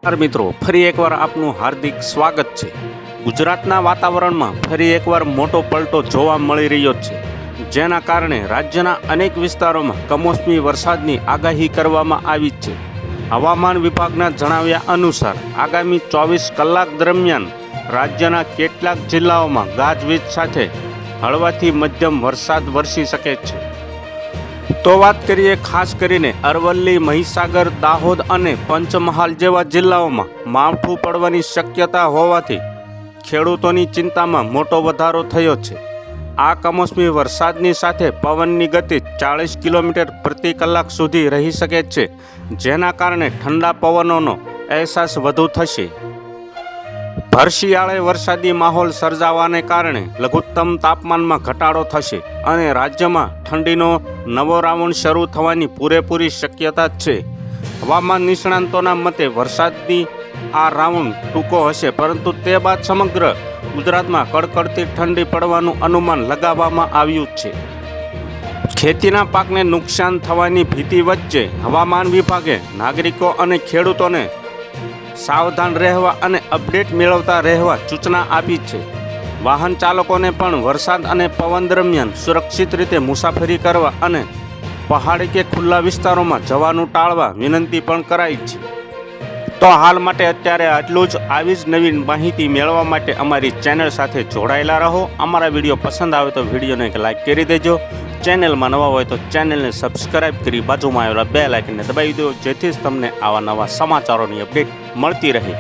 મિત્રો ફરી એકવાર આપનું હાર્દિક સ્વાગત છે। ગુજરાતના વાતાવરણમાં ફરી એકવાર મોટો પલટો જોવા મળી રહ્યો છે, જેના કારણે રાજ્યના અનેક વિસ્તારોમાં કમોસમી વરસાદની આગાહી કરવામાં આવી છે। હવામાન વિભાગના જણાવ્યા અનુસાર આગામી 24 કલાક દરમિયાન રાજ્યના કેટલાક જિલ્લાઓમાં ગાજવીજ સાથે હળવાથી મધ્યમ વરસાદ વરસી શકે છે। તો વાત કરીએ ખાસ કરીને અરવલ્લી, મહીસાગર, દાહોદ અને પંચમહાલ જેવા જિલ્લાઓમાં માવઠું પડવાની શક્યતા હોવાથી ખેડૂતોની ચિંતામાં મોટો વધારો થયો છે। આ કમોસમી વરસાદની સાથે પવનની ગતિ 40 કિલોમીટર પ્રતિ કલાક સુધી રહી શકે છે, જેના કારણે ઠંડા પવનોનો અહેસાસ વધુ થશે। ભર શિયાળે વરસાદી માહોલ સર્જાવાને કારણે લઘુત્તમ તાપમાનમાં ઘટાડો થશે અને રાજ્યમાં ઠંડીનો નવો રાઉન્ડ શરૂ થવાની પૂરેપૂરી શક્યતા છે। હવામાન નિષ્ણાંતોના મતે વરસાદની આ રાઉન્ડ ટૂંકો હશે, પરંતુ તે બાદ સમગ્ર ગુજરાતમાં કડકડતી ઠંડી પડવાનું અનુમાન લગાવવામાં આવ્યું છે। ખેતીના પાકને નુકસાન થવાની ભીતિ વચ્ચે હવામાન વિભાગે નાગરિકો અને ખેડૂતોને સાવધાન રહેવા અને અપડેટ મેળવતા રહેવા સૂચના આપી છે। વાહન ચાલકોને પણ વરસાદ અને પવન દરમિયાન સુરક્ષિત રીતે મુસાફરી કરવા અને પહાડી કે ખુલ્લા વિસ્તારોમાં જવાનું ટાળવા વિનંતી પણ કરાઈ છે। તો હાલ માટે અત્યારે આટલું જ। આવી જ નવી માહિતી મેળવવા માટે અમારી ચેનલ સાથે જોડાયેલા રહો। અમારા વિડીયો પસંદ આવે તો વિડીયોને એક લાઇક કરી દેજો। ચેનલમાં નવા હોય તો ચેનલને સબસ્ક્રાઇબ કરી બાજુમાં આવેલા બેલ આઇકનને દબાવી દો, જેથી જ તમને આવા નવા સમાચારોની અપડેટ મળતી રહે।